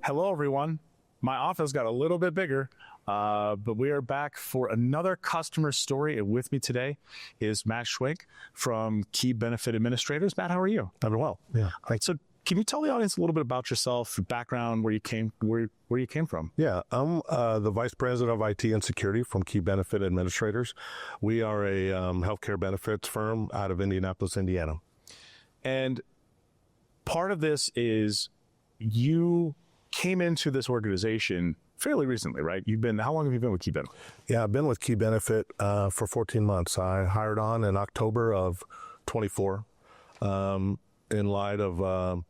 Hello, everyone. My office got a little bit bigger, but we are back for another customer story. And with me today is Matt Schwark from Key Benefit Administrators. Matt, how are you? I'm well. Yeah. All right. So, can you tell the audience a little bit about yourself, your background, where you came from? Yeah, I'm the Vice President of IT and Security from Key Benefit Administrators. We are a healthcare benefits firm out of Indianapolis, Indiana. And part of this is you came into this organization fairly recently, right? How long have you been with Key Benefit? Yeah, I've been with Key Benefit for 14 months. I hired on in October of 24 in light of,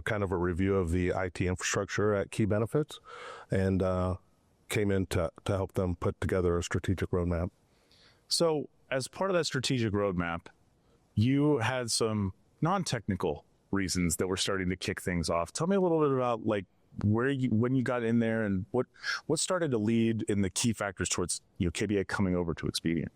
kind of a review of the IT infrastructure at Key Benefits, and came in to help them put together a strategic roadmap. So as part of that strategic roadmap, you had some non-technical reasons that were starting to kick things off. Tell me a little bit about when you got in there and what started to lead in the key factors towards KBA coming over to Expedient.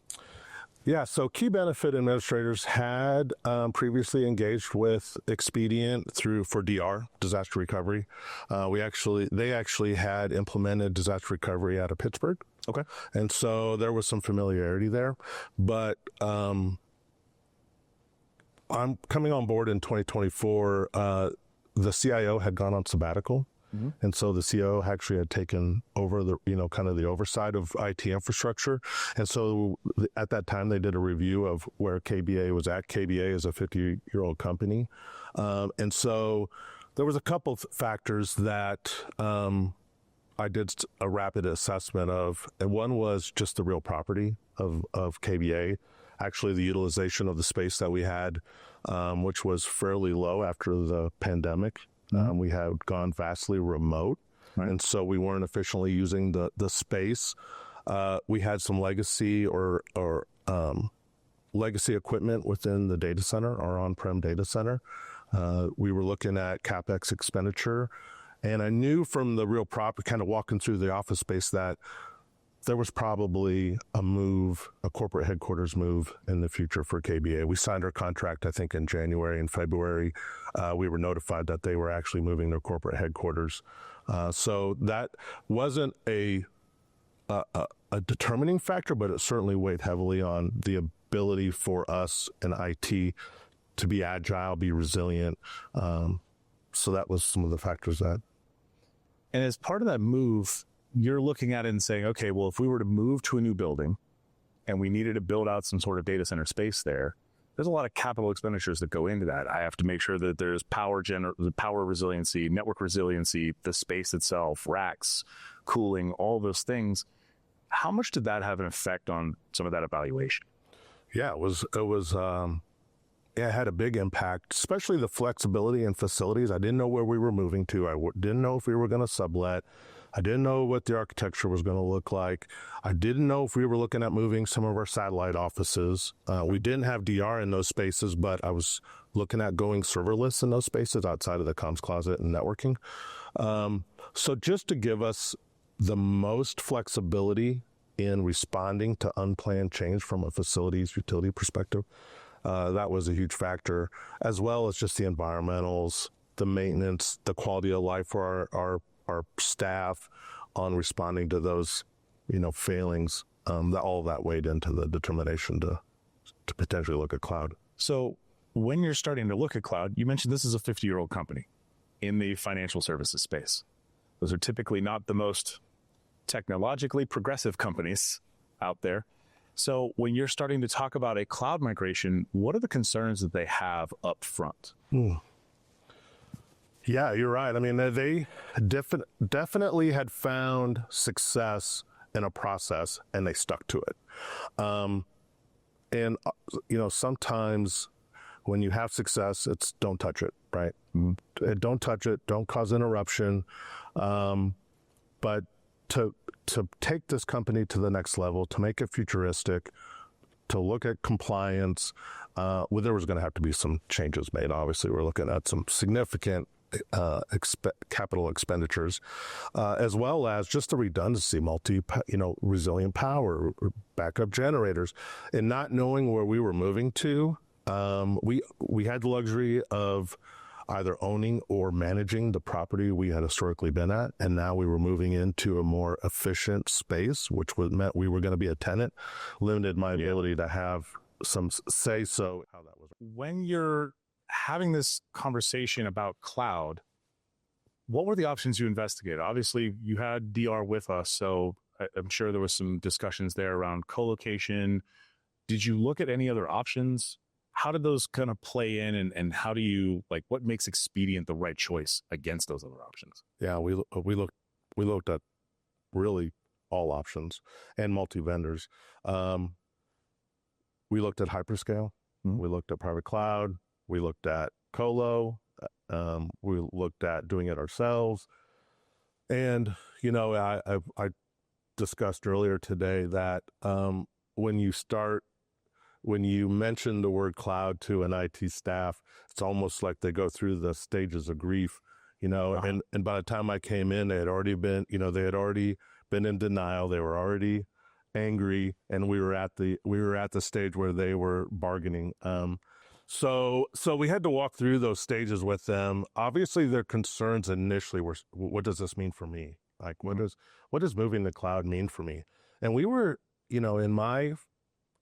Yeah, so Key Benefit Administrators had previously engaged with Expedient for DR, disaster recovery. They actually had implemented disaster recovery out of Pittsburgh. Okay. And so there was some familiarity there. But I'm coming on board in 2024. The CIO had gone on sabbatical. Mm-hmm. And so the CIO actually had taken over the oversight of IT infrastructure. And so at that time, they did a review of where KBA was at. KBA is a 50-year-old company. And so there was a couple of factors that I did a rapid assessment of. And one was just the real property of KBA. Actually, the utilization of the space that we had, which was fairly low after the pandemic. We had gone vastly remote, right. And so we weren't efficiently using the space. We had some legacy or legacy equipment within the data center, our on-prem data center. We were looking at CapEx expenditure, and I knew from the real property, kind of walking through the office space, that there was probably a corporate headquarters move in the future for KBA. We signed our contract, I think, in January and February. We were notified that they were actually moving their corporate headquarters. So that wasn't a determining factor, but it certainly weighed heavily on the ability for us in IT to be agile, be resilient. So that was some of the factors that. And as part of that move, you're looking at it and saying, okay, well, if we were to move to a new building and we needed to build out some sort of data center space there's a lot of capital expenditures that go into that. I have to make sure that there's power resiliency, network resiliency, the space itself, racks, cooling, all those things. How much did that have an effect on some of that evaluation? Yeah, it had a big impact, especially the flexibility in facilities. I didn't know where we were moving to. I didn't know if we were going to sublet. I didn't know what the architecture was going to look like. I didn't know if we were looking at moving some of our satellite offices. We didn't have DR in those spaces, but I was looking at going serverless in those spaces outside of the comms closet and networking. So just to give us the most flexibility in responding to unplanned change from a facilities utility perspective, that was a huge factor, as well as just the environmentals, the maintenance, the quality of life for our staff on responding to those, failings. All of that weighed into the determination to potentially look at cloud. So when you're starting to look at cloud, you mentioned this is a 50-year-old company in the financial services space. Those are typically not the most technologically progressive companies out there. So when you're starting to talk about a cloud migration, what are the concerns that they have up front? Yeah, you're right. I mean, they definitely had found success in a process and they stuck to it. Sometimes when you have success, it's don't touch it, right? Mm-hmm. Don't touch it. Don't cause interruption. But to take this company to the next level, to make it futuristic, to look at compliance, there was going to have to be some changes made. Obviously, we're looking at some significant capital expenditures, as well as just the redundancy, resilient power, backup generators, and not knowing where we were moving to. We had the luxury of either owning or managing the property we had historically been at. And now we were moving into a more efficient space, which meant we were going to be a tenant, limited my ability to have some say so how that was. When you're having this conversation about cloud, what were the options you investigated? Obviously, you had DR with us, so I'm sure there was some discussions there around co-location. Did you look at any other options? How did those kind of play in, and how do you, like, what makes Expedient the right choice against those other options? Yeah, we looked at really all options and multi-vendors. We looked at Hyperscale. Mm-hmm. We looked at private cloud. We looked at colo. We looked at doing it ourselves. And, you know, I discussed earlier today that when you mention the word cloud to an IT staff, it's almost like they go through the stages of grief, you know, and by the time I came in, they had already been in denial. They were already angry, and we were at the stage where they were bargaining. So we had to walk through those stages with them. Obviously, their concerns initially were, what does this mean for me? Like, what does moving to cloud mean for me? And we were, you know, in my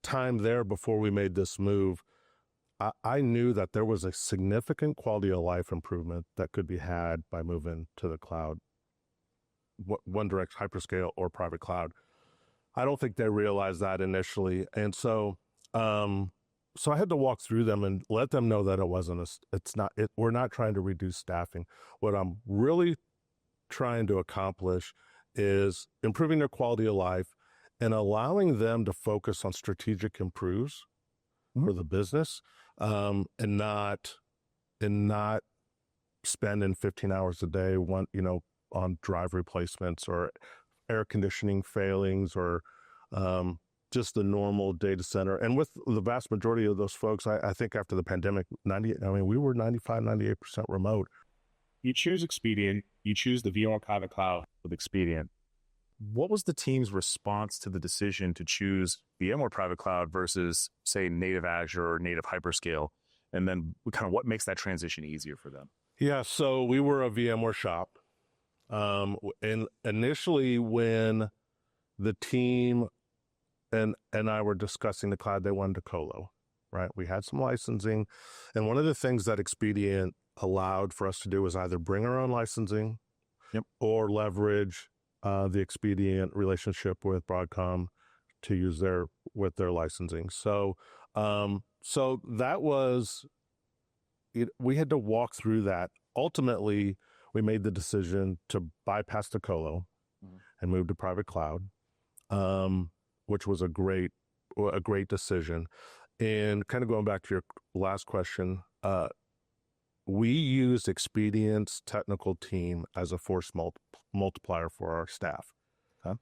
time there before we made this move, I knew that there was a significant quality of life improvement that could be had by moving to the cloud, one direct hyperscale or private cloud. I don't think they realized that initially. And so I had to walk through them and let them know that we're not trying to reduce staffing. What I'm really trying to accomplish is improving their quality of life and allowing them to focus on strategic improves for the business, and not spending 15 hours a day on drive replacements or air conditioning failings or just the normal data center. And with the vast majority of those folks, I think after the pandemic, we were 95, 98% remote. You choose Expedient, you choose the VMware private cloud with Expedient. What was the team's response to the decision to choose VMware private cloud versus, say, native Azure or native Hyperscale? And then kind of what makes that transition easier for them? Yeah, so we were a VMware shop. And initially when the team and I were discussing the cloud, they wanted to colo, right? We had some licensing. And one of the things that Expedient allowed for us to do was either bring our own licensing or leverage the Expedient relationship with Broadcom to use their licensing. So that was it. We had to walk through that. Ultimately, we made the decision to bypass the colo and move to private cloud, which was a great decision. And kind of going back to your last question, we used Expedient's technical team as a force multiplier for our staff. Huh?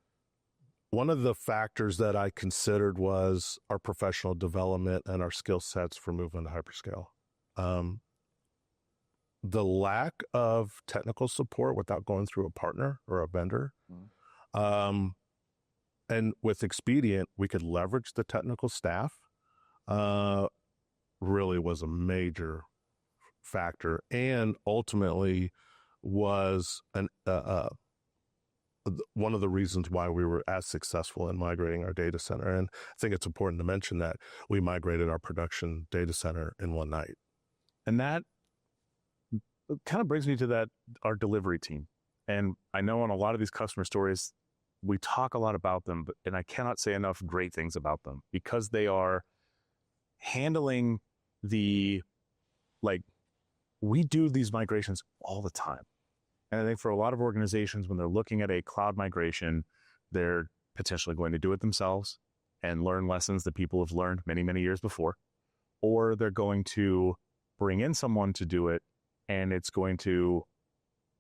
One of the factors that I considered was our professional development and our skill sets for moving to hyperscale. The lack of technical support without going through a partner or a vendor. And with Expedient, we could leverage the technical staff, really was a major factor, and ultimately was one of the reasons why we were as successful in migrating our data center. And I think it's important to mention that we migrated our production data center in one night. And that kind of brings me to our delivery team. And I know on a lot of these customer stories, we talk a lot about them, and I cannot say enough great things about them because they are handling we do these migrations all the time. And I think for a lot of organizations, when they're looking at a cloud migration, they're potentially going to do it themselves and learn lessons that people have learned many, many years before, or they're going to bring in someone to do it and it's going to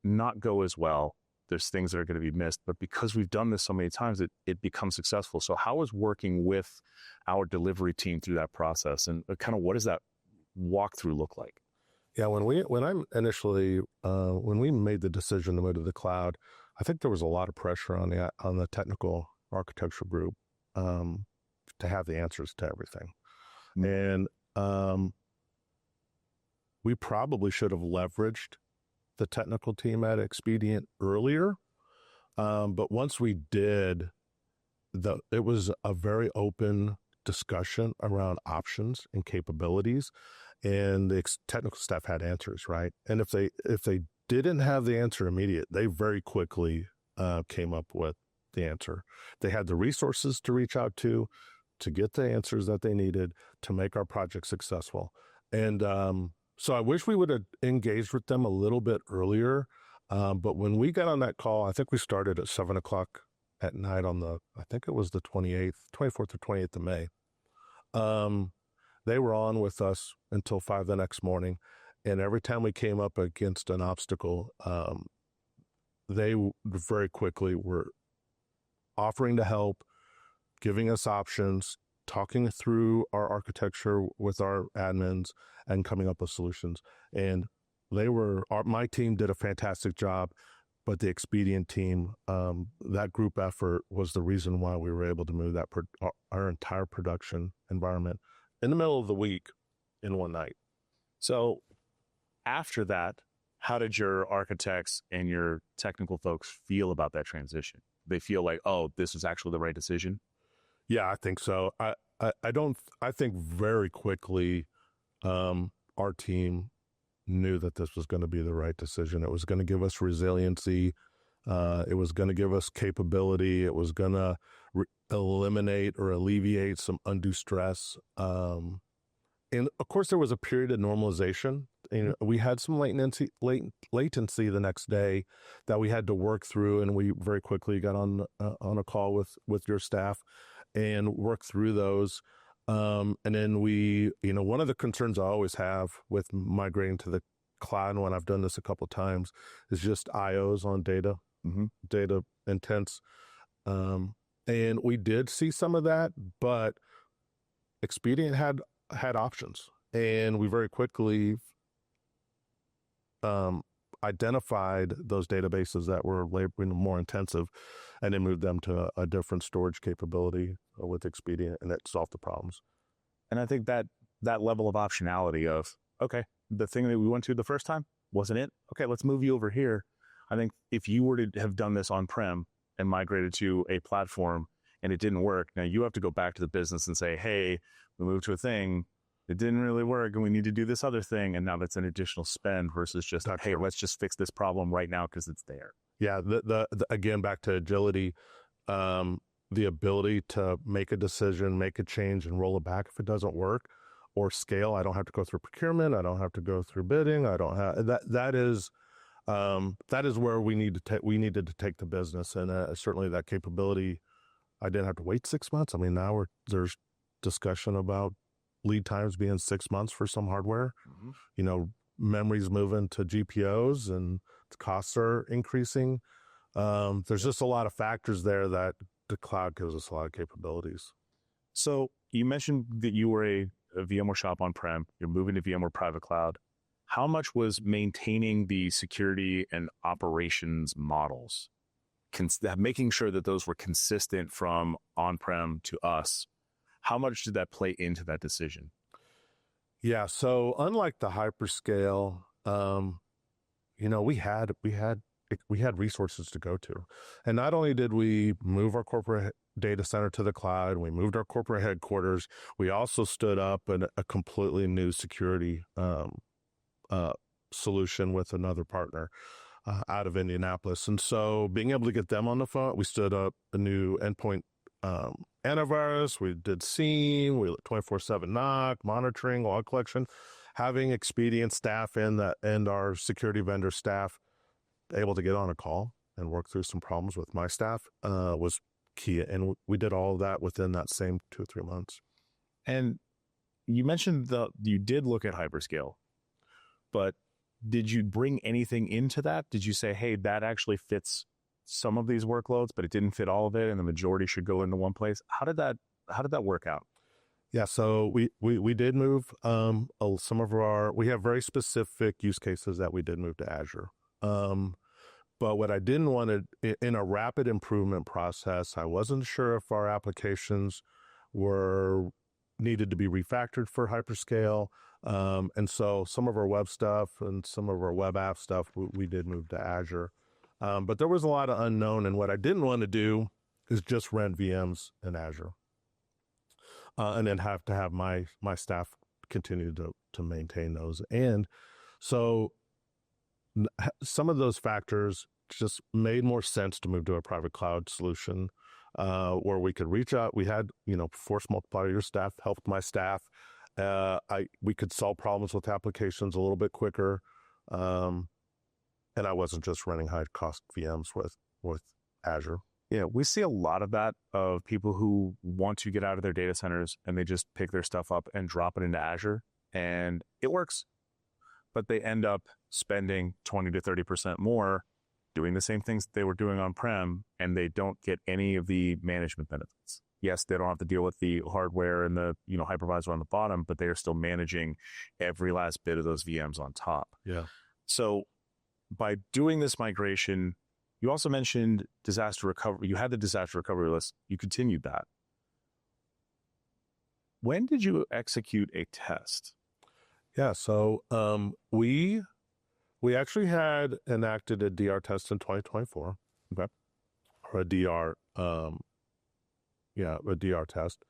not go as well. There's things that are going to be missed, but because we've done this so many times, it becomes successful. So how is working with our delivery team through that process, and kind of what does that walkthrough look like? Yeah, when we made the decision to move to the cloud, I think there was a lot of pressure on the technical architecture group to have the answers to everything. And we probably should have leveraged the technical team at Expedient earlier. But once we did, it was a very open discussion around options and capabilities, and the technical staff had answers, right? And if they didn't have the answer immediate, they very quickly came up with the answer. They had the resources to reach out to get the answers that they needed to make our project successful. And so I wish we would have engaged with them a little bit earlier. But when we got on that call, I think we started at 7:00 at night on I think it was the 24th or 28th of May. They were on with us until 5 the next morning. And every time we came up against an obstacle, they very quickly were offering to help, giving us options, talking through our architecture with our admins, and coming up with solutions. And my team did a fantastic job, but the Expedient team, that group effort was the reason why we were able to move our entire production environment in the middle of the week in one night. So after that, how did your architects and your technical folks feel about that transition? They feel like, oh, this was actually the right decision? Yeah, I think so. I think very quickly, our team knew that this was going to be the right decision. It was going to give us resiliency. It was going to give us capability. It was going to eliminate or alleviate some undue stress. And of course, there was a period of normalization. We had some latency the next day that we had to work through, and we very quickly got on a call with your staff and worked through those. And then one of the concerns I always have with migrating to the cloud, and when I've done this a couple of times, is just IOs on data, data intense. And we did see some of that, but Expedient had options, and we very quickly identified those databases that were more intensive, and then moved them to a different storage capability with Expedient, and that solved the problems. And I think that level of optionality of, okay, the thing that we went to the first time wasn't it. Okay, let's move you over here. I think if you were to have done this on-prem and migrated to a platform and it didn't work, now you have to go back to the business and say, hey, we moved to a thing, it didn't really work, and we need to do this other thing, and now that's an additional spend versus just, hey, let's just fix this problem right now because it's there. Yeah, the again, back to agility, the ability to make a decision, make a change, and roll it back if it doesn't work, or scale. I don't have to go through procurement. I don't have to go through bidding. I don't have that. That is where we needed to take the business, and certainly that capability. I didn't have to wait 6 months. I mean, now there's discussion about lead times being 6 months for some hardware. Memory's moving to GPOs, and the costs are increasing. There's just a lot of factors there that the cloud gives us a lot of capabilities. So you mentioned that you were a VMware shop on-prem. You're moving to VMware private cloud. How much was maintaining the security and operations models, making sure that those were consistent from on-prem to us? How much did that play into that decision? Yeah. So unlike the hyperscale, we had resources to go to. And not only did we move our corporate data center to the cloud, we moved our corporate headquarters, we also stood up a completely new security solution with another partner out of Indianapolis. And so being able to get them on the phone, we stood up a new endpoint antivirus, we did SIEM, we 24/7 NOC, monitoring, log collection, having Expedient staff and our security vendor staff able to get on a call and work through some problems with my staff was key. And we did all of that within that same 2 or 3 months. And you mentioned you did look at Hyperscale, but did you bring anything into that? Did you say, hey, that actually fits some of these workloads, but it didn't fit all of it, and the majority should go into one place? How did that work out? Yeah, so we did move some of we have very specific use cases that we did move to Azure. But what I didn't want to, in a rapid improvement process, I wasn't sure if our applications were needed to be refactored for Hyperscale. And so some of our web stuff and some of our web app stuff, we did move to Azure. But there was a lot of unknown. And what I didn't want to do is just rent VMs in Azure and then have to have my staff continue to maintain those. And so some of those factors just made more sense to move to a private cloud solution where we could reach out. We had, force multiplier your staff, helped my staff. We could solve problems with applications a little bit quicker. And I wasn't just running high cost VMs with Azure. Yeah, we see a lot of that of people who want to get out of their data centers and they just pick their stuff up and drop it into Azure and it works. But they end up spending 20 to 30% more doing the same things they were doing on-prem, and they don't get any of the management benefits. Yes, they don't have to deal with the hardware and the hypervisor on the bottom, but they are still managing every last bit of those VMs on top. Yeah. So by doing this migration, you also mentioned disaster recovery. You had the disaster recovery list. You continued that. When did you execute a test? Yeah, so we actually had enacted a DR test in 2024. Okay. Or a DR, a DR test.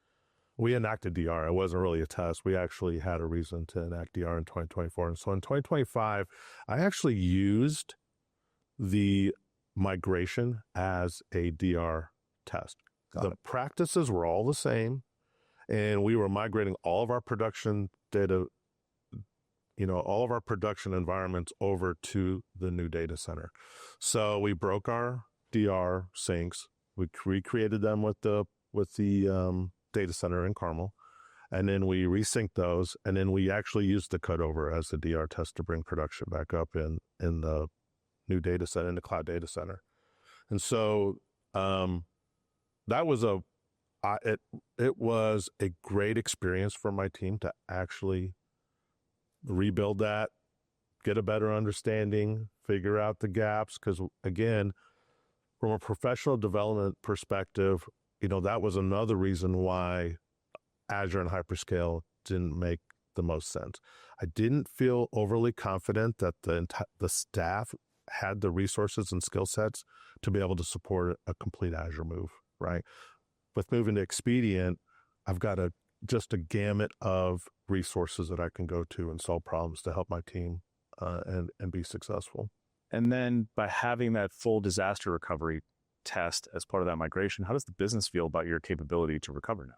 We enacted DR. It wasn't really a test. We actually had a reason to enact DR in 2024. And so in 2025, I actually used the migration as a DR test. The practices were all the same, and we were migrating all of our production data, all of our production environments over to the new data center. So we broke our DR sinks. We recreated them with the data center in Carmel, and then we resynced those, and then we actually used the cutover as the DR test to bring production back up in the new data center, in the cloud data center. And so that was it was a great experience for my team to actually rebuild that, get a better understanding, figure out the gaps. Because again, from a professional development perspective, that was another reason why Azure and Hyperscale didn't make the most sense. I didn't feel overly confident that the staff had the resources and skill sets to be able to support a complete Azure move, right? With moving to Expedient, I've got just a gamut of resources that I can go to and solve problems to help my team and be successful. And then by having that full disaster recovery test as part of that migration, how does the business feel about your capability to recover now?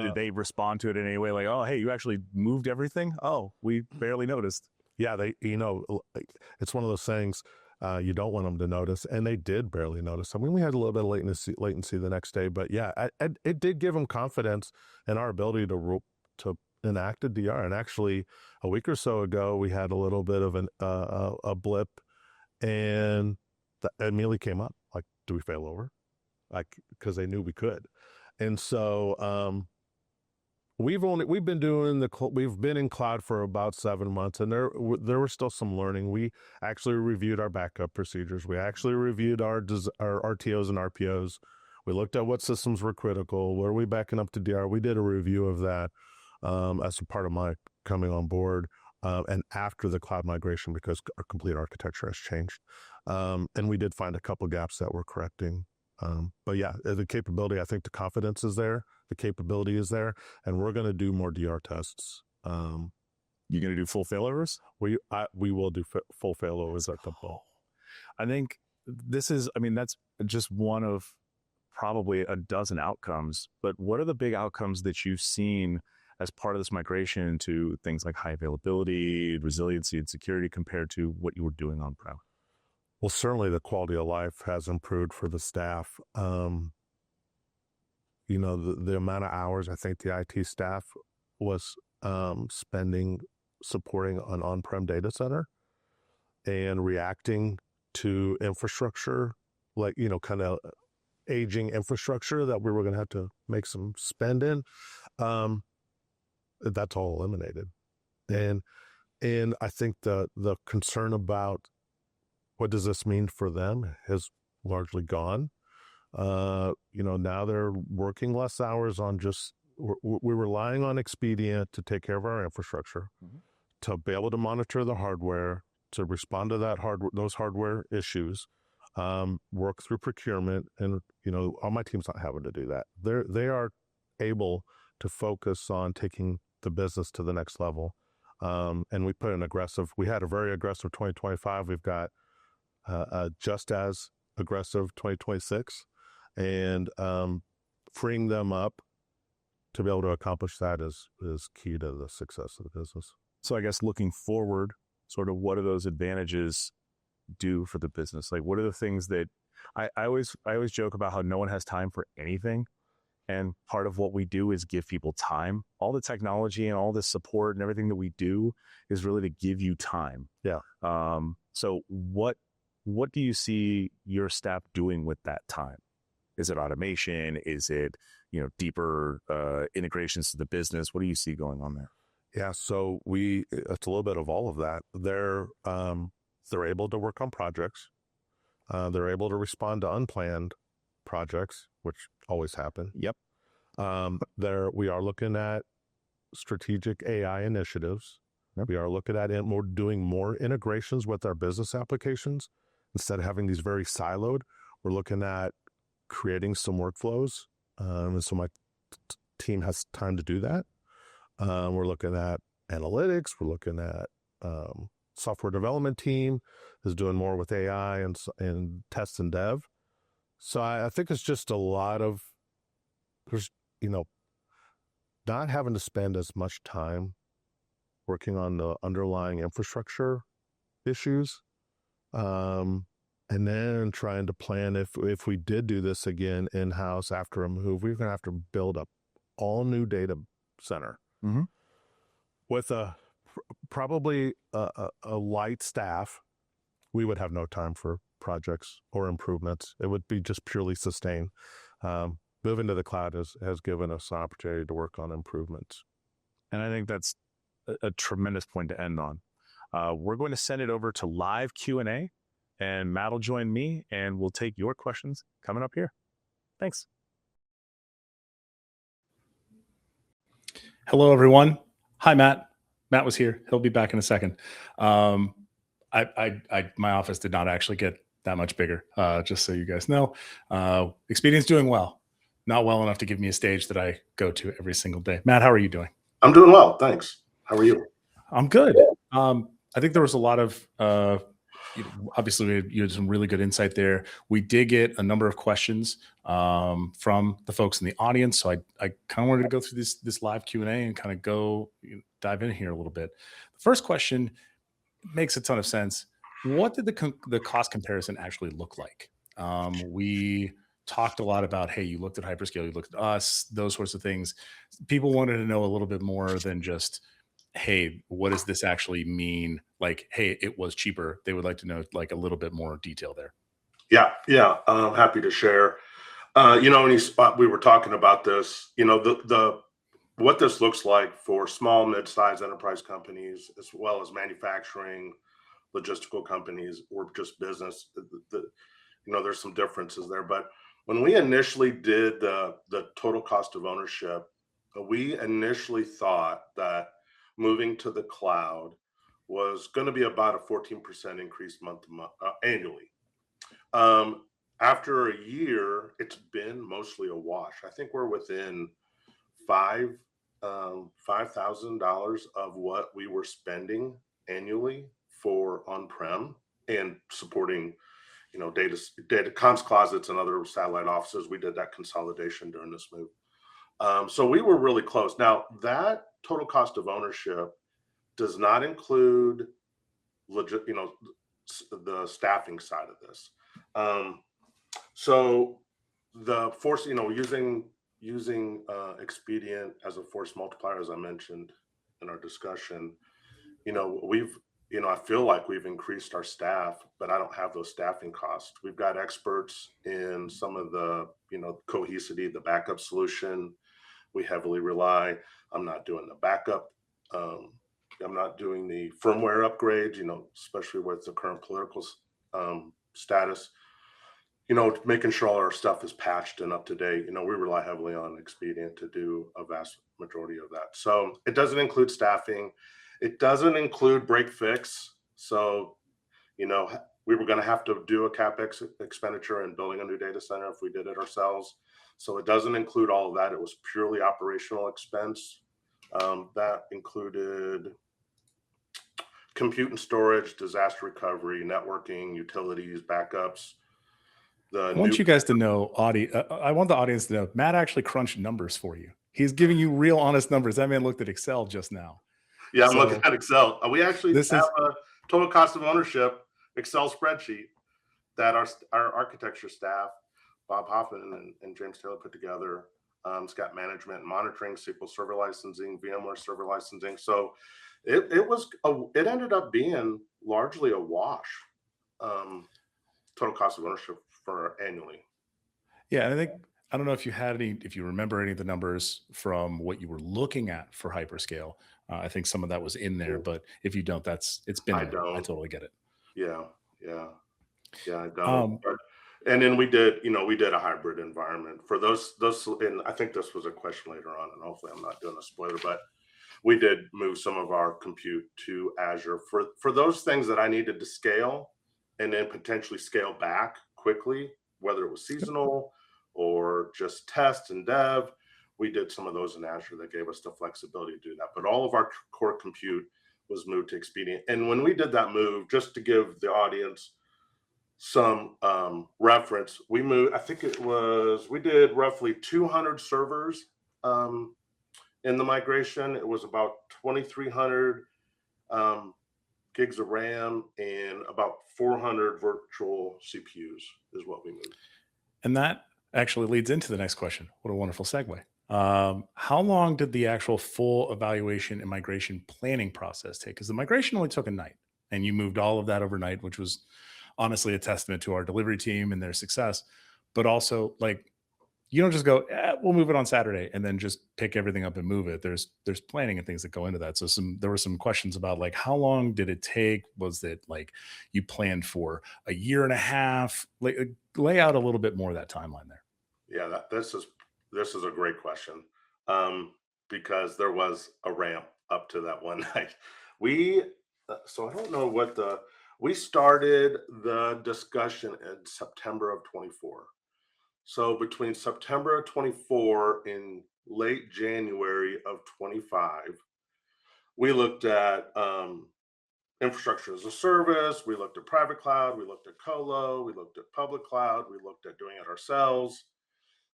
Did they respond to it in any way like, oh, hey, you actually moved everything? Oh, we barely noticed. Yeah, it's one of those things you don't want them to notice, and they did barely notice. I mean, we had a little bit of latency the next day, but yeah, it did give them confidence in our ability to enact a DR. And actually, a week or so ago, we had a little bit of a blip, and that immediately came up. Like, do we fail over? Like, because they knew we could, and so we've been in cloud for about 7 months, and there were still some learning. We actually reviewed our backup procedures. We actually reviewed our RTOs and RPOs. We looked at what systems were critical. Were we backing up to DR? We did a review of that as a part of my coming on board, and after the cloud migration, because our complete architecture has changed. And we did find a couple gaps that we're correcting. But yeah, the capability, I think the confidence is there, the capability is there, and we're going to do more DR tests. You're going to do full failovers? We will do full failovers at the ball. I think that's just one of probably a dozen outcomes, but what are the big outcomes that you've seen as part of this migration to things like high availability, resiliency, and security compared to what you were doing on-prem? Well, certainly the quality of life has improved for the staff. The amount of hours I think the IT staff was spending supporting an on-prem data center and reacting to infrastructure, like, kind of aging infrastructure that we were going to have to make some spend in, that's all eliminated. And I think the concern about what does this mean for them has largely gone. Now they're working less hours on just we're relying on Expedient to take care of our infrastructure, to be able to monitor the hardware, to respond to those hardware issues, work through procurement, and all my team's not having to do that. They are able to focus on taking the business to the next level. And we had a very aggressive 2025. We've got just as aggressive 2026, and freeing them up to be able to accomplish that is key to the success of the business. So I guess looking forward, sort of what do those advantages do for the business? Like, what are the things that I always joke about how no one has time for anything. And part of what we do is give people time. All the technology and all the support and everything that we do is really to give you time. Yeah. So what do you see your staff doing with that time? Is it automation? Is it, deeper integrations to the business? What do you see going on there? Yeah. So it's a little bit of all of that. They're able to work on projects. They're able to respond to unplanned projects, which always happen. Yep. We are looking at strategic AI initiatives. Yep. We are looking at doing more integrations with our business applications. Instead of having these very siloed, we're looking at creating some workflows. And so my team has time to do that. We're looking at analytics. We're looking at software development team is doing more with AI and test and dev. So I think it's just a lot of, not having to spend as much time working on the underlying infrastructure issues, and then trying to plan if we did do this again in-house after a move, we're going to have to build up all new data center with probably a light staff. We would have no time for projects or improvements. It would be just purely sustain. Moving to the cloud has given us an opportunity to work on improvements. And I think that's a tremendous point to end on. We're going to send it over to live Q&A, and Matt will join me, and we'll take your questions coming up here. Thanks. Hello, everyone. Hi, Matt. Matt was here. He'll be back in a second. My office did not actually get that much bigger, just so you guys know. Expedient's doing well. Not well enough to give me a stage that I go to every single day. Matt, how are you doing? I'm doing well, thanks. How are you? I'm good. I think there was a lot of, obviously you had some really good insight there. We did get a number of questions from the folks in the audience. So I kind of wanted to go through this live Q&A and kind of dive in here a little bit. The first question makes a ton of sense. What did the cost comparison actually look like? We talked a lot about, hey, you looked at Hyperscale, you looked at us, those sorts of things. People wanted to know a little bit more than just, hey, what does this actually mean? Like, hey, it was cheaper. They would like to know like a little bit more detail there. Yeah. I'm happy to share. We were talking about this, what this looks like for small, mid-sized enterprise companies, as well as manufacturing, logistical companies, or just business. There's some differences there. But when we initially did the total cost of ownership, we initially thought that moving to the cloud was going to be about a 14% increase month to month annually. After a year, it's been mostly a wash. I think we're within $5,000 of what we were spending annually for on-prem and supporting, data comms closets and other satellite offices. We did that consolidation during this move. So we were really close. Now, that total cost of ownership does not include the staffing side of this. So the force, using Expedient as a force multiplier, as I mentioned in our discussion, I feel like we've increased our staff, but I don't have those staffing costs. We've got experts in some of the, Cohesity, the backup solution. We heavily rely. I'm not doing the backup. I'm not doing the firmware upgrades, especially with the current political status. making sure all our stuff is patched and up to date. We rely heavily on Expedient to do a vast majority of that. So it doesn't include staffing. It doesn't include break fix. So, we were going to have to do a CapEx expenditure in building a new data center if we did it ourselves. So it doesn't include all of that. It was purely operational expense. That included compute and storage, disaster recovery, networking, utilities, backups. I want you guys to know, I want the audience to know, Matt actually crunched numbers for you. He's giving you real honest numbers. That man looked at Excel just now. Yeah, I'm looking at Excel. We actually have a total cost of ownership Excel spreadsheet that our architecture staff, Bob Hoffman and James Taylor, put together. It's got management and monitoring, SQL Server licensing, VMware Server licensing. So it ended up being largely a wash. Total cost of ownership for annually. Yeah, and I don't know if you remember any of the numbers from what you were looking at for Hyperscale. I think some of that was in there, but if you don't, it's been. I totally get it. Yeah, I don't. And then we did a hybrid environment for those. And I think this was a question later on, and hopefully I'm not doing a spoiler, but we did move some of our compute to Azure for those things that I needed to scale and then potentially scale back quickly, whether it was seasonal or just test and dev. We did some of those in Azure that gave us the flexibility to do that. But all of our core compute was moved to Expedient. And when we did that move, just to give the audience some reference, we did roughly 200 servers in the migration. It was about 2,300 gigs of RAM and about 400 virtual CPUs is what we moved. And that actually leads into the next question. What a wonderful segue. How long did the actual full evaluation and migration planning process take? Because the migration only took a night and you moved all of that overnight, which was honestly a testament to our delivery team and their success. But also, you don't just go, we'll move it on Saturday and then just pick everything up and move it. There's planning and things that go into that. So there were some questions about how long did it take? Was it you planned for a year and a half? Lay out a little bit more of that timeline there. Yeah, this is a great question because there was a ramp up to that one night. So I don't know we started the discussion in September of 24. So between September of 24 and late January of 25, we looked at infrastructure as a service. We looked at private cloud. We looked at colo. We looked at public cloud. We looked at doing it ourselves.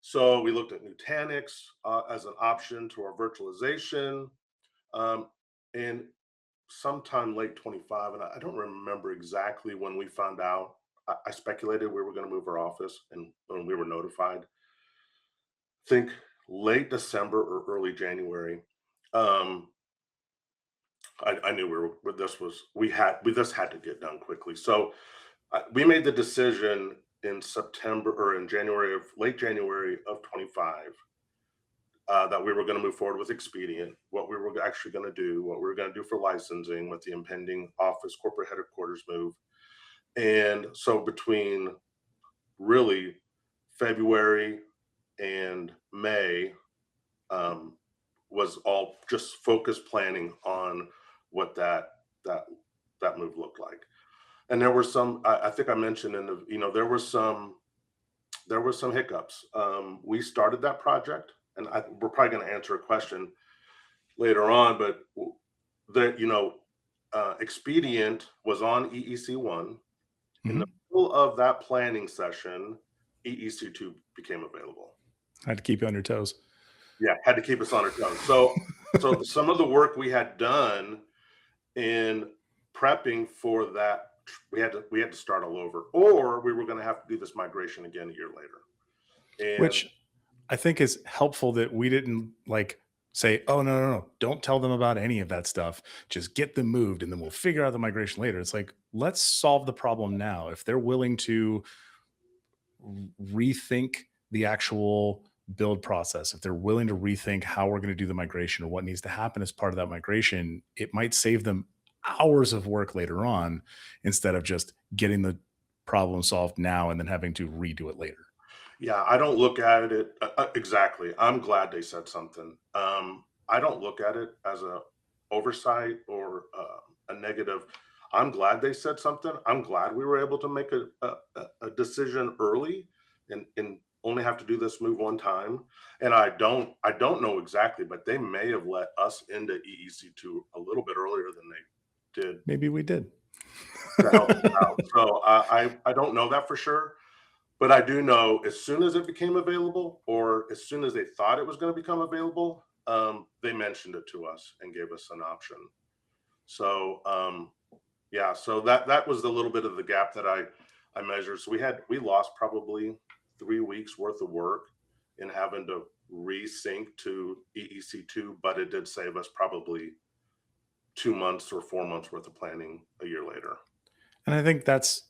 So we looked at Nutanix as an option to our virtualization. And sometime late 25, and I don't remember exactly when we found out. I speculated we were going to move our office, and when we were notified, I think late December or early January. I knew this had to get done quickly. So we made the decision in September or in late January of 25 that we were going to move forward with Expedient, what we were actually going to do, what we were going to do for licensing with the impending office corporate headquarters move. And so between really February and May was all just focused planning on what that move looked like. And there were some, I think I mentioned there were some hiccups. We started that project, and we're probably going to answer a question later on, but Expedient was on EEC1. In the middle of that planning session, EEC2 became available. Had to keep you on your toes. Yeah, had to keep us on our toes. So some of the work we had done in prepping for that, we had to start all over, or we were going to have to do this migration again a year later. And which I think is helpful that we didn't say, oh, no, don't tell them about any of that stuff. Just get them moved and then we'll figure out the migration later. It's let's solve the problem now. If they're willing to rethink the actual build process, if they're willing to rethink how we're going to do the migration or what needs to happen as part of that migration, it might save them hours of work later on instead of just getting the problem solved now and then having to redo it later. Yeah, I don't look at it exactly. I'm glad they said something. I don't look at it as a oversight or a negative. I'm glad they said something. I'm glad we were able to make a decision early and only have to do this move one time. And I don't know exactly, but they may have let us into EEC2 a little bit earlier than they did Maybe we did. to help us out. So I don't know that for sure. But I do know as soon as it became available, or as soon as they thought it was going to become available, they mentioned it to us and gave us an option. So yeah, so that was the little bit of the gap that I measured. So we lost probably 3 weeks worth of work in having to resync to EEC2, but it did save us probably 2 months or 4 months worth of planning a year later. And I think that's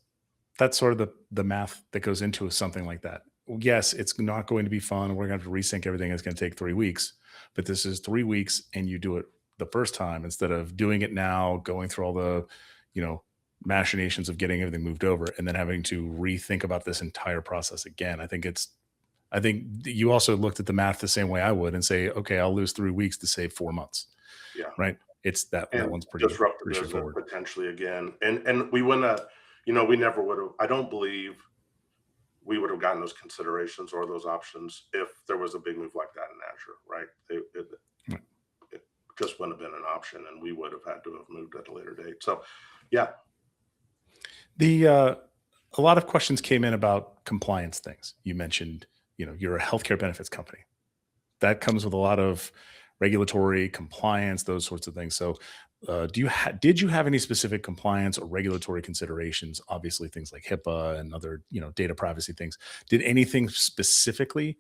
sort of the math that goes into something like that. Yes, it's not going to be fun. We're going to have to resync everything. It's going to take 3 weeks, but this is 3 weeks and you do it the first time instead of doing it now, going through all the, machinations of getting everything moved over and then having to rethink about this entire process again. I think you also looked at the math the same way I would and say, okay, I'll lose 3 weeks to save 4 months. Yeah. Right. It's that And one's pretty disrupt the business straightforward. potentially again. And we wouldn't have, we never would have, I don't believe we would have gotten those considerations or those options if there was a big move like that in Azure, right? It just wouldn't have been an option and we would have had to have moved at a later date. So yeah. A lot of questions came in about compliance things. You mentioned, you're a healthcare benefits company. That comes with a lot of regulatory compliance, those sorts of things. So, did you have any specific compliance or regulatory considerations? Obviously, things like HIPAA and other, data privacy things. Did anything specifically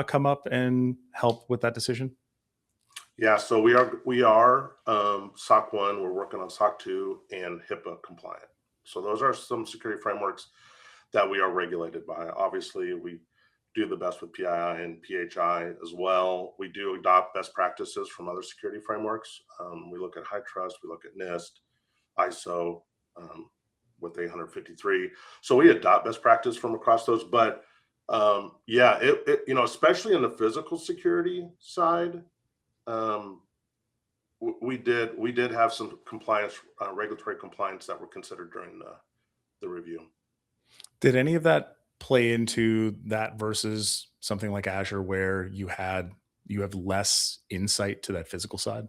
come up and help with that decision? Yeah, so we are SOC 1, we're working on SOC 2 and HIPAA compliant. So those are some security frameworks that we are regulated by. Obviously, we do the best with PII and PHI as well. We do adopt best practices from other security frameworks. We look at high trust, we look at NIST, ISO with 853. So we adopt best practice from across those. But yeah, especially in the physical security side, we did have some compliance, regulatory compliance that were considered during the review. Did any of that play into that versus something like Azure where you have less insight to that physical side?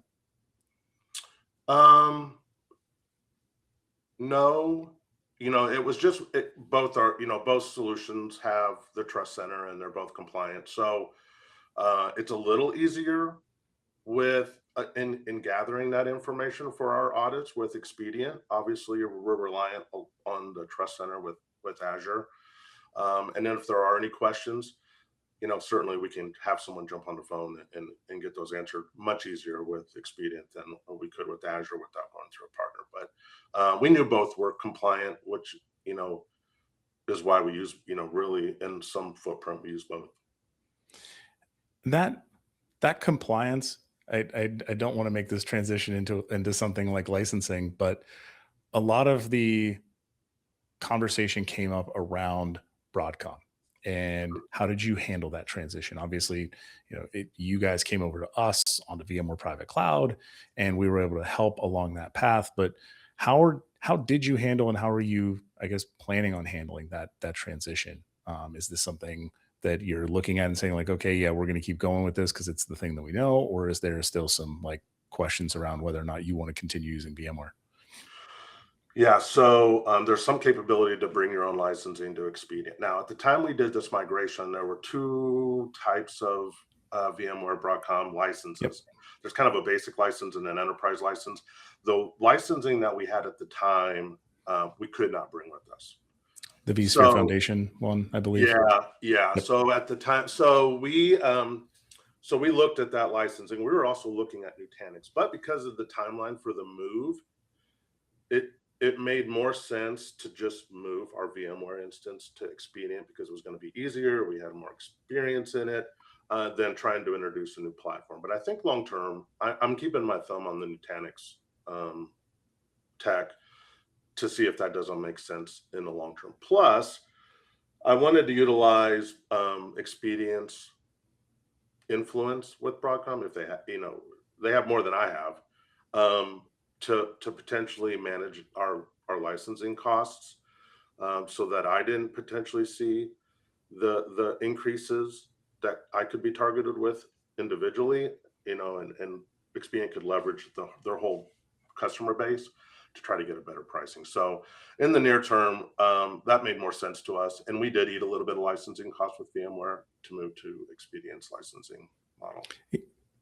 No, it was just both solutions have the trust center and they're both compliant. So it's a little easier with in gathering that information for our audits with Expedient. Obviously, we're reliant on the trust center with Azure. And then if there are any questions, certainly we can have someone jump on the phone and get those answered much easier with Expedient than we could with Azure without going through a partner. But we knew both were compliant, which, is why we use, really in some footprint, we use both. That compliance, I don't want to make this transition into something like licensing, but a lot of the conversation came up around Broadcom and how did you handle that transition? Obviously, you guys came over to us on the VMware private cloud and we were able to help along that path, but how did you handle and how are you, I guess, planning on handling that transition? Is this something that you're looking at and saying like, okay, yeah, we're going to keep going with this because it's the thing that we know, or is there still some like questions around whether or not you want to continue using VMware? Yeah, so there's some capability to bring your own licensing to Expedient. Now, at the time we did this migration, there were two types of VMware Broadcom licenses. Yep. There's kind of a basic license and an enterprise license. The licensing that we had at the time, we could not bring with us. The vSphere Foundation one, I believe. Yeah. Yep. So at the time, we looked at that licensing. We were also looking at Nutanix, but because of the timeline for the move, it made more sense to just move our VMware instance to Expedient because it was going to be easier. We had more experience in it than trying to introduce a new platform. But I think long term, I'm keeping my thumb on the Nutanix tech to see if that doesn't make sense in the long term. Plus, I wanted to utilize Expedient's influence with Broadcom if they have, they have more than I have, to potentially manage our licensing costs, so that I didn't potentially see the increases that I could be targeted with individually, and Expedient could leverage their whole customer base to try to get a better pricing. So in the near term, that made more sense to us. And we did eat a little bit of licensing costs with VMware to move to Expedient's licensing model.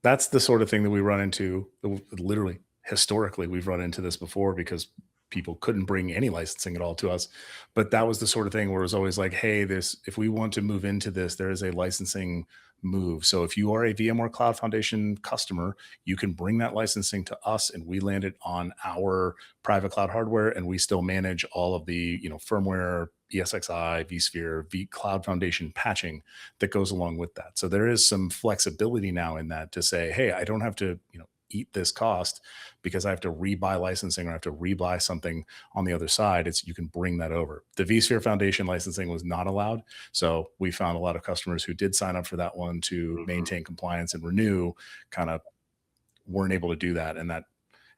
That's the sort of thing that we run into. Literally, historically, we've run into this before because people couldn't bring any licensing at all to us. But that was the sort of thing where it was always like, hey, if we want to move into this, there is a licensing move. So if you are a VMware Cloud Foundation customer, you can bring that licensing to us and we land it on our private cloud hardware, and we still manage all of the, firmware, ESXi, vSphere, Cloud Foundation patching that goes along with that. So there is some flexibility now in that to say, hey, I don't have to, eat this cost because I have to rebuy licensing or I have to rebuy something on the other side. You can bring that over. The vSphere Foundation licensing was not allowed. So we found a lot of customers who did sign up for that one to maintain compliance and renew, kind of weren't able to do that. And that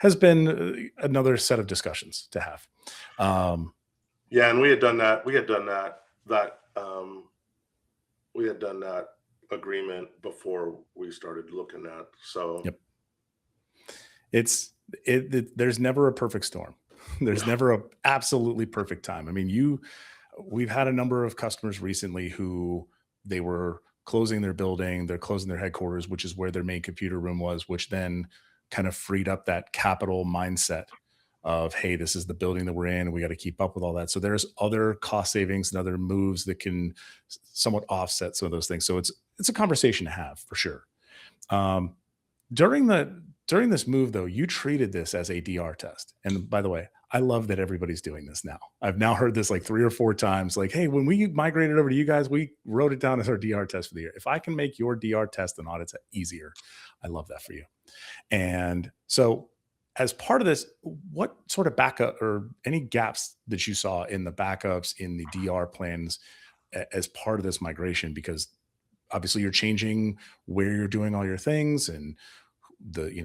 has been another set of discussions to have. Yeah. And we had done that. We had done that agreement before we started looking at. So yep. There's never a perfect storm. There's never a absolutely perfect time. I mean, we've had a number of customers recently who they were closing their building, they're closing their headquarters, which is where their main computer room was, which then kind of freed up that capital mindset of, hey, this is the building that we're in, and we got to keep up with all that. So there's other cost savings and other moves that can somewhat offset some of those things. So it's a conversation to have for sure. During this move, though, you treated this as a DR test. And by the way, I love that everybody's doing this now. I've now heard this like 3 or 4 times. Like, hey, when we migrated over to you guys, we wrote it down as our DR test for the year. If I can make your DR test and audits easier, I love that for you. And so as part of this, what sort of backup or any gaps that you saw in the backups in the DR plans as part of this migration? Because obviously you're changing where you're doing all your things and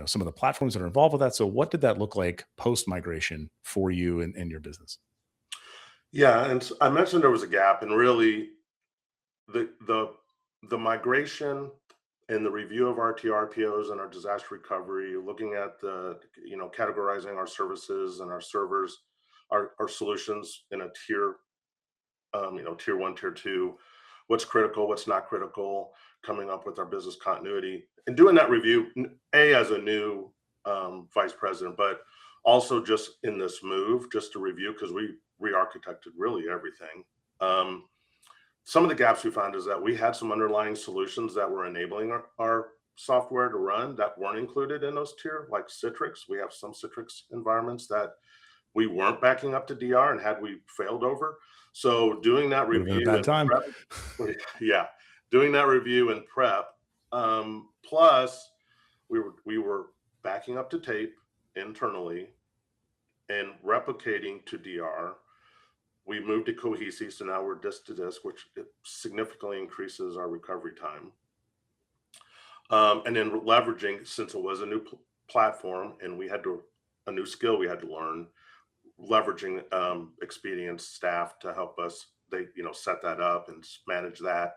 some of the platforms that are involved with that. So what did that look like post migration for you and your business? Yeah, and I mentioned there was a gap, and really the migration and the review of our TRPOs and our disaster recovery, looking at categorizing our services and our servers, our solutions in a tier, tier 1, tier 2, what's critical, what's not critical, coming up with our business continuity and doing that review, as a new vice president, but also just in this move, just to review, because we re-architected really everything. Some of the gaps we found is that we had some underlying solutions that were enabling our software to run that weren't included in those tier, like Citrix. We have some Citrix environments that we weren't backing up to DR, and had we failed over. So doing that review, doing that review and prep, plus we were backing up to tape internally and replicating to DR. We moved to Cohesive, so now we're disk to disk, which significantly increases our recovery time. And then leveraging, since it was a new platform and we had a new skill we had to learn, leveraging Expedient's staff to help us, set that up and manage that,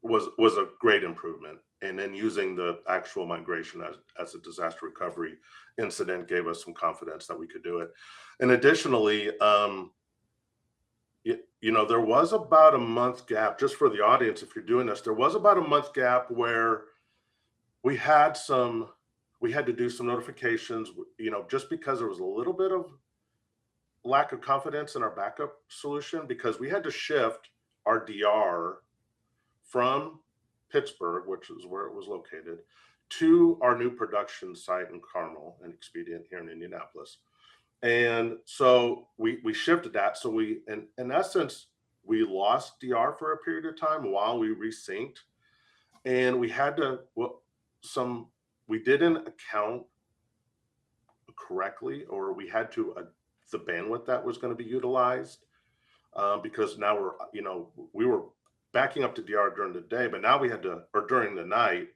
was a great improvement. And then using the actual migration as a disaster recovery incident gave us some confidence that we could do it. And additionally, there was about a month gap, just for the audience, if you're doing this, there was about a month gap where we had to do some notifications, just because there was a little bit of lack of confidence in our backup solution, because we had to shift our DR from Pittsburgh, which is where it was located, to our new production site in Carmel and Expedient here in Indianapolis. And so we shifted that. So in essence, we lost DR for a period of time while we resynced, and we had to, we didn't account correctly, or we had to the bandwidth that was going to be utilized, because now we were backing up to DR during the day, but now we had to, or during the night,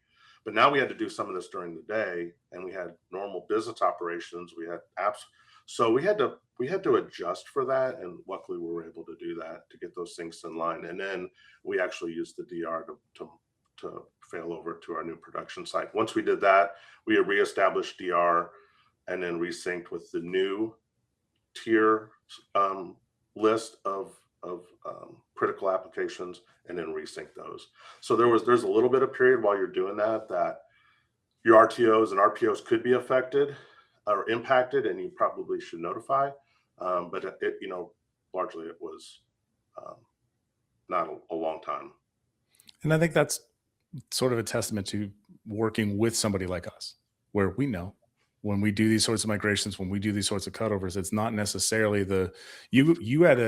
but now we had to do some of this during the day, and we had normal business operations, we had apps, so we had to adjust for that, and luckily we were able to do that to get those things in line, and then we actually used the DR to fail over to our new production site. Once we did that, we had reestablished DR and then resynced with the new tier list of critical applications, and then resync those. So there's a little bit of period while you're doing that your RTOs and RPOs could be affected or impacted, and you probably should notify. But it largely it was not a long time. And I think that's sort of a testament to working with somebody like us, where we know when we do these sorts of migrations, when we do these sorts of cutovers, it's not necessarily you had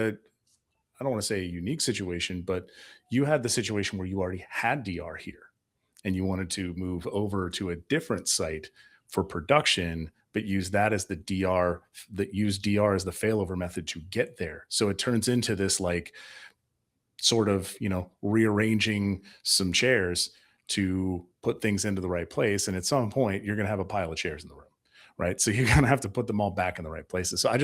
I don't want to say a unique situation, but you had the situation where you already had DR here and you wanted to move over to a different site for production, but use that as the DR, use DR as the failover method to get there. So it turns into this like sort of, rearranging some chairs to put things into the right place. And at some point you're going to have a pile of chairs in the room, right? So you're going to have to put them all back in the right places. So I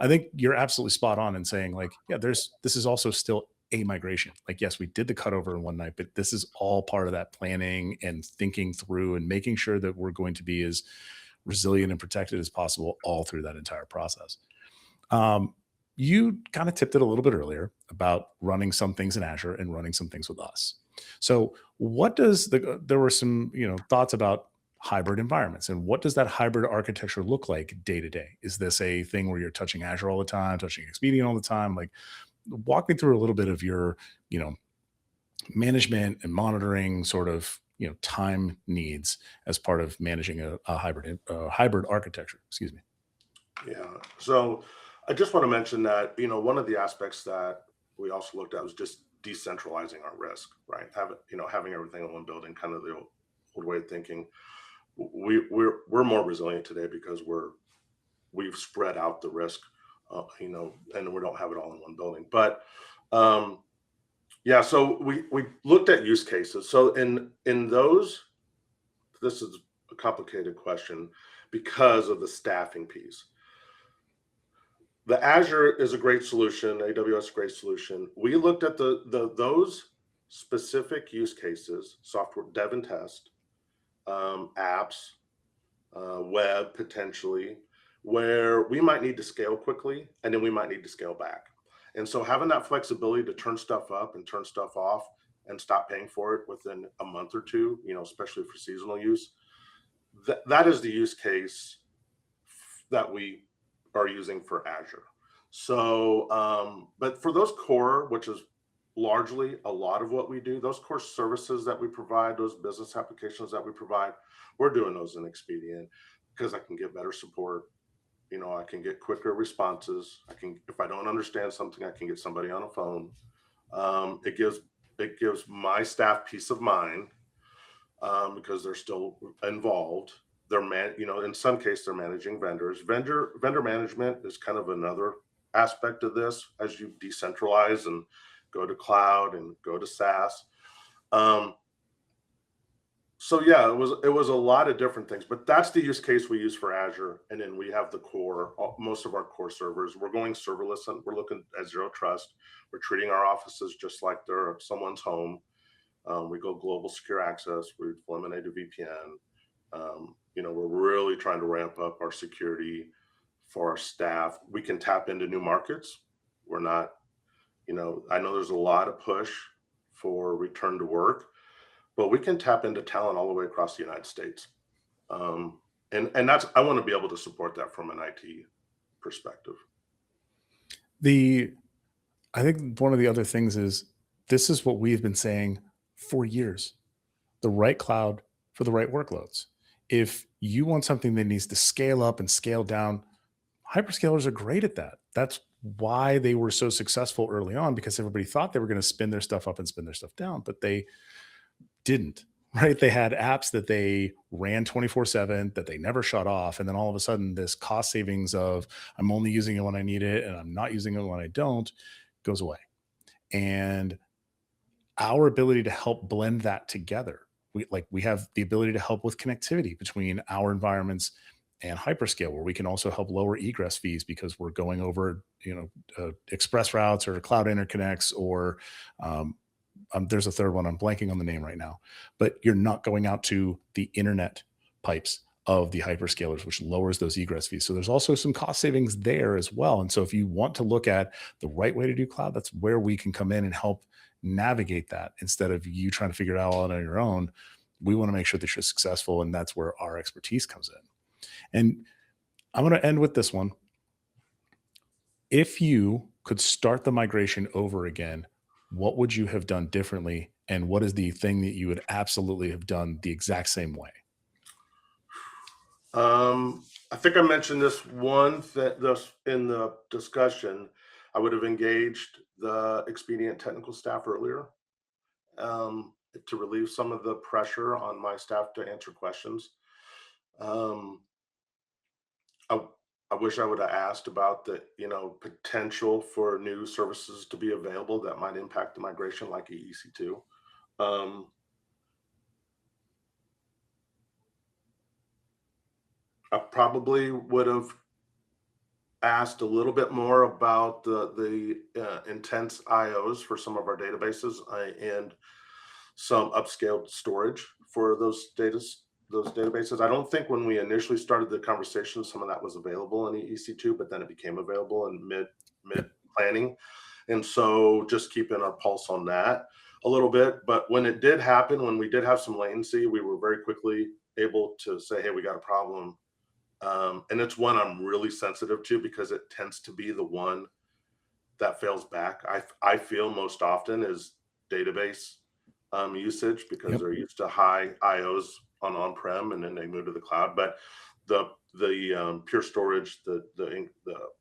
think you're absolutely spot on in saying like, yeah, this is also still a migration. Like, yes, we did the cutover in one night, but this is all part of that planning and thinking through and making sure that we're going to be as resilient and protected as possible all through that entire process. You kind of tipped it a little bit earlier about running some things in Azure and running some things with us. So there were some, thoughts about hybrid environments, and what does that hybrid architecture look like day to day? Is this a thing where you're touching Azure all the time, touching Expedient all the time? Like, walk me through a little bit of your, management and monitoring sort of, time needs as part of managing a hybrid architecture. Excuse me. Yeah. So I just want to mention that, one of the aspects that we also looked at was just decentralizing our risk, right? Having everything in one building, kind of the old way of thinking. We're more resilient today because we've spread out the risk, and we don't have it all in one building. But so we looked at use cases. So in those, this is a complicated question because of the staffing piece. The Azure is a great solution, AWS is a great solution. We looked at those specific use cases, software dev and test, apps, web potentially, where we might need to scale quickly and then we might need to scale back. And so having that flexibility to turn stuff up and turn stuff off and stop paying for it within a month or two, especially for seasonal use, that is the use case that we are using for Azure. So, but for those core, which is largely a lot of what we do, those core services that we provide, those business applications that we provide, we're doing those in Expedient because I can get better support. I can get quicker responses. If I don't understand something, I can get somebody on a phone. It gives my staff peace of mind because they're still involved. In some cases, they're managing vendors. Vendor management is kind of another aspect of this as you decentralize and go to cloud and go to SaaS. It was a lot of different things, but that's the use case we use for Azure. And then we have the core, most of our core servers. We're going serverless, and we're looking at zero trust. We're treating our offices just like they're someone's home. We go global secure access. We've eliminated VPN. We're really trying to ramp up our security for our staff. We can tap into new markets. We're not, I know there's a lot of push for return to work, but we can tap into talent all the way across the United States. And I want to be able to support that from an IT perspective. I think one of the other things is this is what we've been saying for years, the right cloud for the right workloads. If you want something that needs to scale up and scale down, hyperscalers are great at that. That's why they were so successful early on, because everybody thought they were going to spin their stuff up and spin their stuff down, but they didn't. right? They had apps that they ran 24/7 that they never shut off. And then all of a sudden, this cost savings of I'm only using it when I need it and I'm not using it when I don't goes away. And our ability to help blend that together, we have the ability to help with connectivity between our environments and Hyperscale, where we can also help lower egress fees because we're going over, express routes or cloud interconnects, or there's a third one. I'm blanking on the name right now, but you're not going out to the internet pipes of the hyperscalers, which lowers those egress fees. So there's also some cost savings there as well. And so if you want to look at the right way to do cloud, that's where we can come in and help navigate that instead of you trying to figure it out on your own. We want to make sure that you're successful, and that's where our expertise comes in. And I'm going to end with this one. If you could start the migration over again, what would you have done differently? And what is the thing that you would absolutely have done the exact same way? I think I mentioned this in the discussion. I would have engaged the Expedient technical staff earlier to relieve some of the pressure on my staff to answer questions. I wish I would have asked about the potential for new services to be available that might impact the migration, like EEC2. I probably would have asked a little bit more about the intense IOs for some of our databases and some upscaled storage for those databases. I don't think when we initially started the conversation, some of that was available in EEC2, but then it became available in mid planning. And so just keeping our pulse on that a little bit. But when it did happen, when we did have some latency, we were very quickly able to say, hey, we got a problem. And it's one I'm really sensitive to because it tends to be the one that fails back. I feel most often is database usage because they're used to high IOs on-prem and then they move to the cloud. But the pure storage, the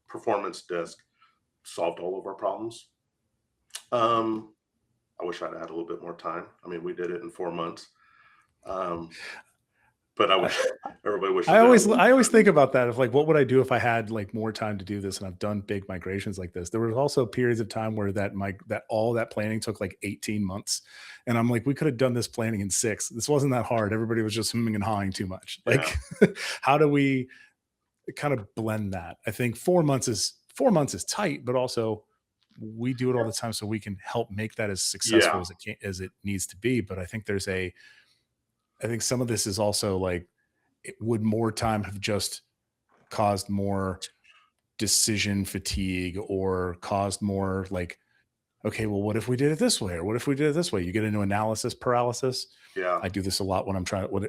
performance disk solved all of our problems. I wish I'd had a little bit more time. I mean, we did it in 4 months. But I wish everybody wishes. I always think about that of like, what would I do if I had like more time to do this? And I've done big migrations like this. There was also periods of time where all that planning took like 18 months. And I'm like, we could have done this planning in 6. This wasn't that hard. Everybody was just humming and hawing too much. Like, how do we kind of blend that? I think 4 months is tight, but also we do it all the time so we can help make that as successful as it needs to be. But I think I think some of this is also like, would more time have just caused more decision fatigue or caused more like, okay, well, what if we did it this way? Or what if we did it this way? You get into analysis paralysis. Yeah. I do this a lot when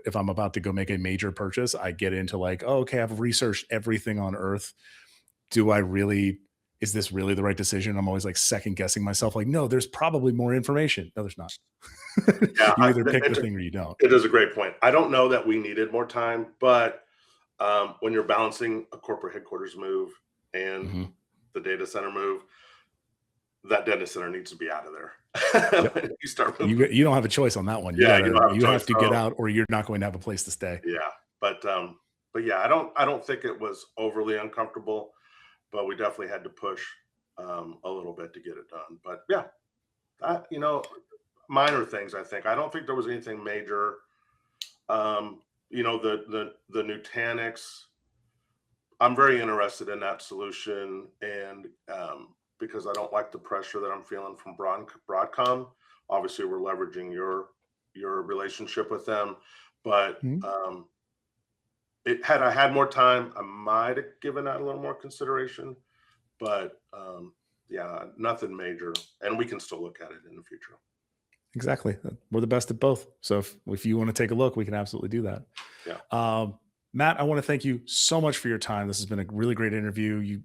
if I'm about to go make a major purchase, I get into like, oh, okay, I've researched everything on earth. Is this really the right decision? I'm always like second guessing myself. Like, no, there's probably more information. No, there's not. Yeah, you either pick the thing or you don't. It is a great point. I don't know that we needed more time, but when you're balancing a corporate headquarters move and the data center move, that data center needs to be out of there. Yep. You start moving. You don't have a choice on that one. You have to get out, or you're not going to have a place to stay. Yeah, but yeah, I don't think it was overly uncomfortable, but we definitely had to push a little bit to get it done. But yeah, minor things. I don't think there was anything major. The Nutanix, I'm very interested in that solution, and because I don't like the pressure that I'm feeling from Broadcom. Obviously, we're leveraging your relationship with them, but had I had more time, I might have given that a little more consideration. But yeah, nothing major, and we can still look at it in the future. Exactly. We're the best at both. So if you want to take a look, we can absolutely do that. Yeah. Matt, I want to thank you so much for your time. This has been a really great interview.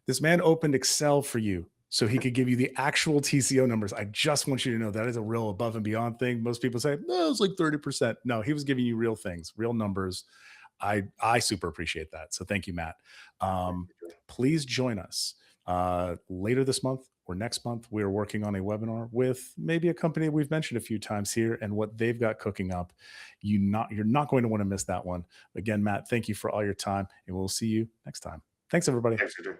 This man opened Excel for you so he could give you the actual TCO numbers. I just want you to know that is a real above and beyond thing. Most people say, no, it's like 30%. No, he was giving you real things, real numbers. I super appreciate that. So thank you, Matt. Please join us later this month or next month, we are working on a webinar with maybe a company we've mentioned a few times here and what they've got cooking up. You're not going to want to miss that one. Again, Matt, thank you for all your time, and we'll see you next time. Thanks, everybody. Thanks, AJ.